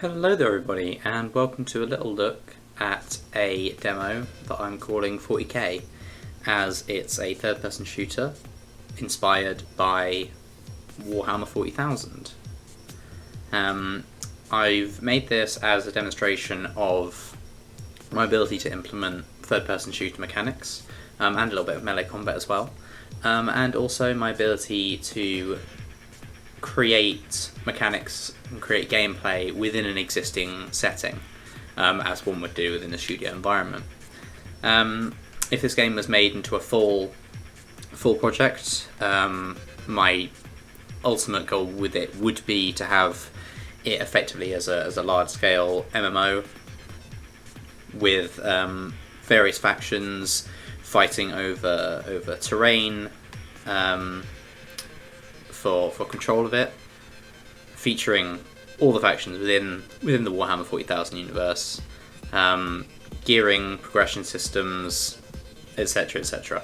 Hello there everybody, and welcome to a little look at a demo that I'm calling 40k, as it's a third-person shooter inspired by Warhammer 40,000. I've made this as a demonstration of my ability to implement third-person shooter mechanics, and a little bit of melee combat as well, and also my ability to create mechanics and create gameplay within an existing setting, as one would do within a studio environment. If this game was made into a full project, my ultimate goal with it would be to have it effectively as a large-scale MMO with various factions fighting over terrain, for control of it, featuring all the factions within the Warhammer 40,000 universe, gearing, progression systems, etc, etc.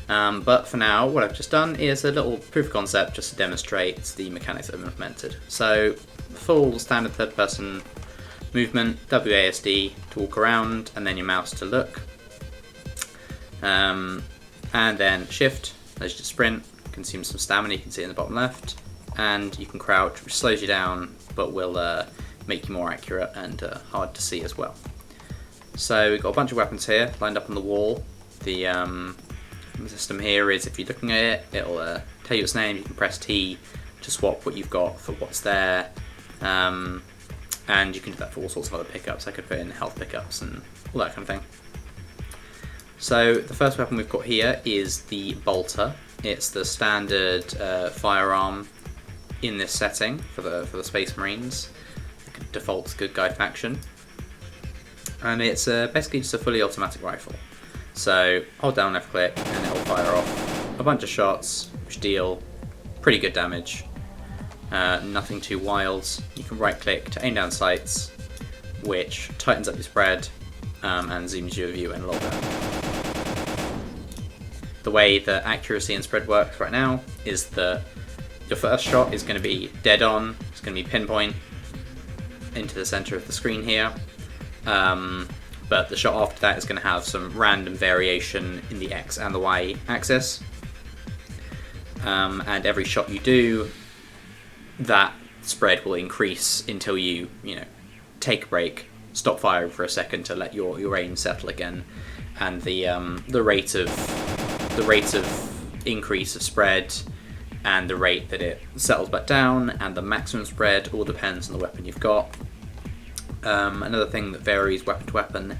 But for now, what I've just done is a little proof of concept just to demonstrate the mechanics that I've implemented. So, full standard third person movement, WASD to walk around, and then your mouse to look, and then shift, as you to sprint. Consume some stamina, you can see in the bottom left, and you can crouch, which slows you down but will make you more accurate and hard to see as well. So we've got a bunch of weapons here lined up on the wall. The system here is, if you're looking at it, it'll tell you its name. You can press T to swap what you've got for what's there, and you can do that for all sorts of other pickups. I could put in health pickups and all that kind of thing. So the first weapon we've got here is the bolter. It's the standard firearm in this setting for the Space Marines, the default good guy faction, and it's basically just a fully automatic rifle. So hold down left click and it'll fire off a bunch of shots which deal pretty good damage. Nothing too wild. You can right click to aim down sights, which tightens up your spread and zooms your view in a little bit. The way that accuracy and spread works right now is that your first shot is going to be dead on, it's going to be pinpoint into the center of the screen here, but the shot after that is going to have some random variation in the X and the Y axis, and every shot you do, that spread will increase until you take a break, stop firing for a second to let your aim settle again, and the rate of increase of spread and the rate that it settles back down and the maximum spread all depends on the weapon you've got. Another thing that varies weapon to weapon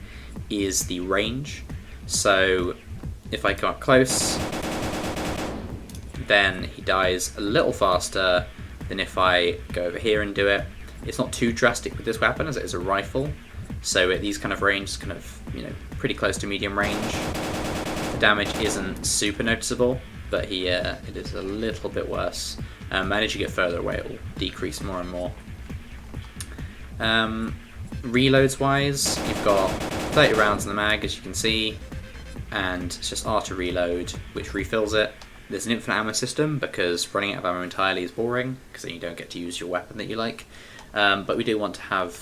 is the range. So if I come up close, then he dies a little faster than if I go over here and do it. It's not too drastic with this weapon as it is a rifle, so at these kind of ranges, kind of pretty close to medium range. The damage isn't super noticeable, but here it is a little bit worse. And as you get further away, it will decrease more and more. Reloads wise, you've got 30 rounds in the mag, as you can see, and it's just R to reload, which refills it. There's an infinite ammo system because running out of ammo entirely is boring, because then you don't get to use your weapon that you like. But we do want to have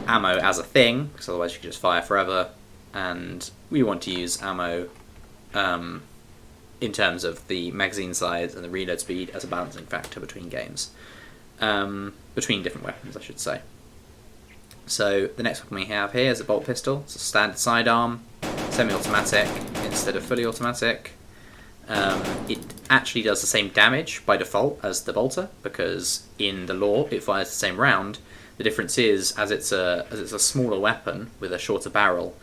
ammo as a thing, because otherwise you can just fire forever. And we want to use ammo in terms of the magazine size and the reload speed as a balancing factor between games, between different weapons, I should say. So the next weapon we have here is a bolt pistol. It's a standard sidearm, semi-automatic instead of fully automatic. It actually does the same damage by default as the bolter, because in the lore it fires the same round. The difference is, as it's a smaller weapon with a shorter barrel,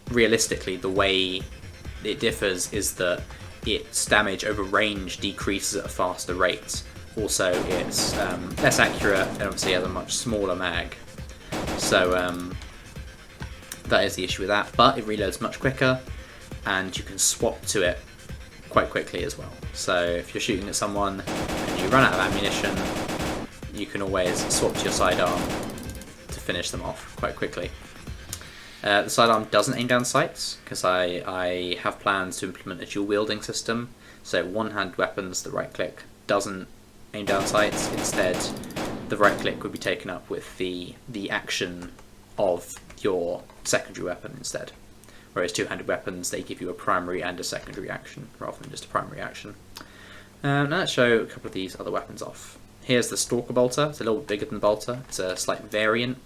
realistically the way it differs is that its damage over range decreases at a faster rate. Also, it's less accurate and obviously has a much smaller mag. So that is the issue with that, but it reloads much quicker and you can swap to it quite quickly as well. So if you're shooting at someone and you run out of ammunition, you can always swap to your sidearm to finish them off quite quickly. The sidearm doesn't aim down sights because I have plans to implement a dual wielding system. So one-hand weapons, the right click doesn't aim down sights. Instead, the right click would be taken up with the action of your secondary weapon instead. Whereas two-handed weapons, they give you a primary and a secondary action rather than just a primary action. Now let's show a couple of these other weapons off. Here's the Stalker Bolter. It's a little bit bigger than the Bolter. It's a slight variant.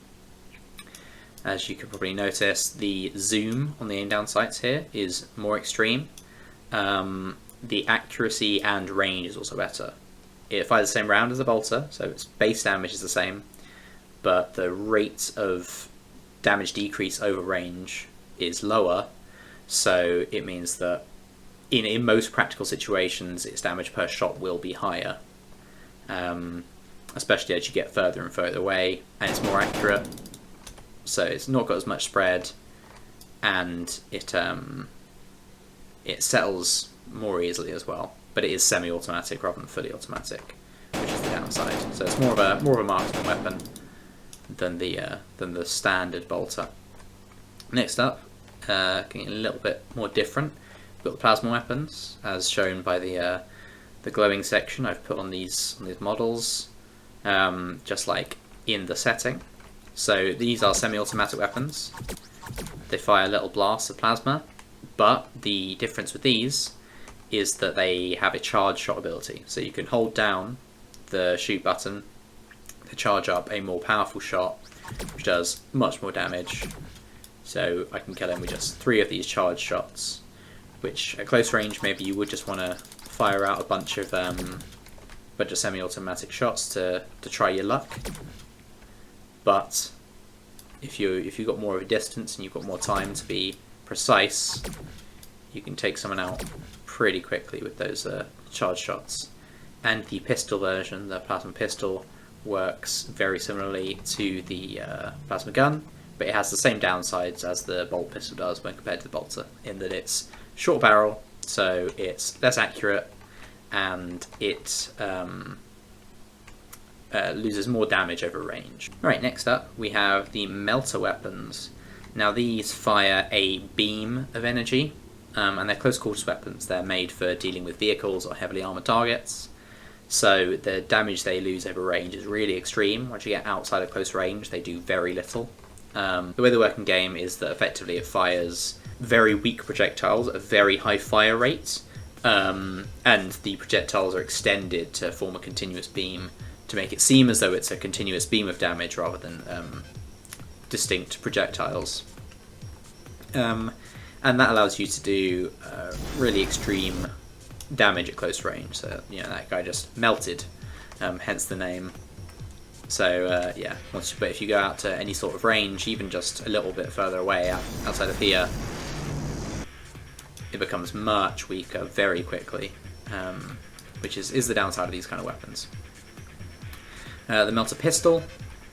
As you can probably notice, the zoom on the aim down sights here is more extreme. The accuracy and range is also better. It fires the same round as the Bolter, so its base damage is the same, but the rate of damage decrease over range is lower, so it means that in most practical situations its damage per shot will be higher, especially as you get further and further away, and it's more accurate, so it's not got as much spread, and it settles more easily as well, but it is semi-automatic rather than fully automatic, which is the downside. So it's more of a marksman weapon than the standard Bolter. Next up, getting a little bit more different, we've got the plasma weapons, as shown by the glowing section I've put on these models, just like in the setting. So these are semi-automatic weapons. They fire little blasts of plasma, but the difference with these is that they have a charge shot ability. So you can hold down the shoot button to charge up a more powerful shot, which does much more damage. So I can kill him with just 3 of these charge shots, which at close range maybe you would just want to fire out a bunch of semi-automatic shots to try your luck. But if you've got more of a distance and you've got more time to be precise, you can take someone out pretty quickly with those charge shots. And the pistol version, the plasma pistol, works very similarly to the plasma gun, but it has the same downsides as the bolt pistol does when compared to the Bolter, in that it's short barrel, so it's less accurate, and it loses more damage over range. Right, next up we have the melter weapons. Now these fire a beam of energy, and they're close quarters weapons. They're made for dealing with vehicles or heavily armoured targets, so the damage they lose over range is really extreme. Once you get outside of close range, they do very little. The way they work in game is that effectively it fires very weak projectiles at a very high fire rate, and the projectiles are extended to form a continuous beam to make it seem as though it's a continuous beam of damage rather than distinct projectiles. And that allows you to do really extreme damage at close range. So that guy just melted, hence the name. So yeah, but if you go out to any sort of range, even just a little bit further away outside of here, it becomes much weaker very quickly, which is the downside of these kind of weapons. The melter pistol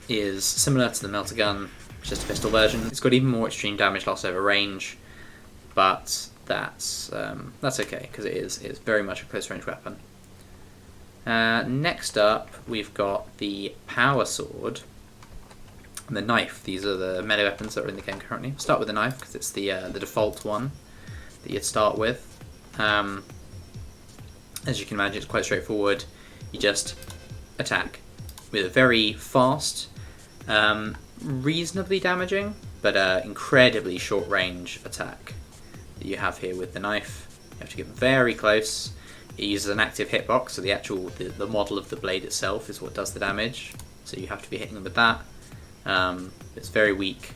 is similar to the melter gun, just a pistol version. It's got even more extreme damage loss over range, but that's okay because it is very much a close range weapon. Next up, we've got the power sword and the knife. These are the melee weapons that are in the game currently. We'll start with the knife because it's the default one that you'd start with. As you can imagine, it's quite straightforward. You just attack with a very fast, reasonably damaging, but incredibly short range attack that you have here with the knife. You have to get very close. It uses an active hitbox, so the model of the blade itself is what does the damage. So you have to be hitting them with that. It's very weak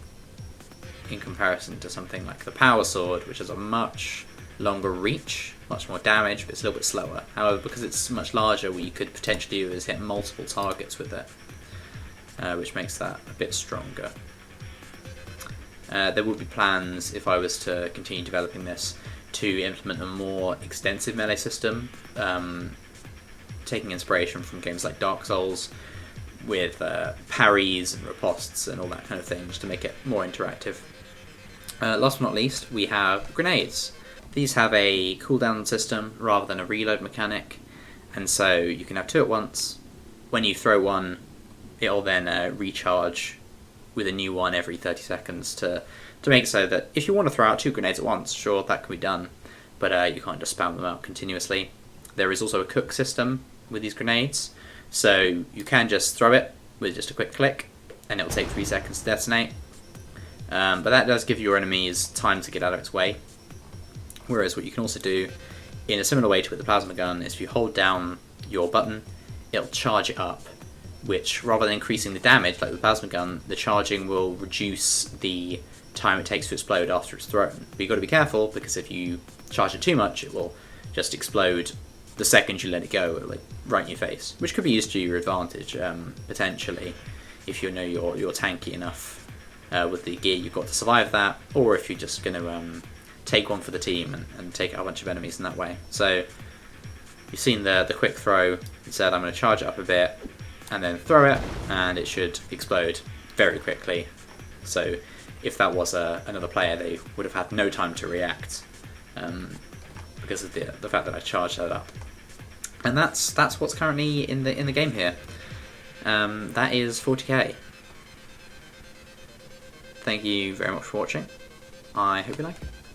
in comparison to something like the power sword, which has a much longer reach, much more damage, but it's a little bit slower. However, because it's much larger, what you could potentially do is hit multiple targets with it, which makes that a bit stronger. There would be plans, if I was to continue developing this, to implement a more extensive melee system, taking inspiration from games like Dark Souls, with parries and ripostes and all that kind of thing, just to make it more interactive. Last but not least, we have grenades. These have a cooldown system rather than a reload mechanic, and so you can have 2 at once. When you throw one, it'll then recharge with a new one every 30 seconds to make it so that if you want to throw out 2 grenades at once, sure, that can be done, but you can't just spam them out continuously. There is also a cook system with these grenades, so you can just throw it, with just a quick click, and it'll take 3 seconds to detonate. But that does give your enemies time to get out of its way. Whereas what you can also do, in a similar way to with the plasma gun, is if you hold down your button, it'll charge it up, which rather than increasing the damage like the plasma gun, the charging will reduce the time it takes to explode after it's thrown. But you've got to be careful, because if you charge it too much, it will just explode the second you let it go, like right in your face, which could be used to your advantage, potentially, if you know you're tanky enough with the gear you've got to survive that, or if you're just going to take one for the team and take out a bunch of enemies in that way. So you've seen the quick throw. Instead, I'm going to charge it up a bit and then throw it, and it should explode very quickly. So if that was another player, they would have had no time to react because of the fact that I charged that up. And that's what's currently in the game here. That is 40k. Thank you very much for watching. I hope you like it.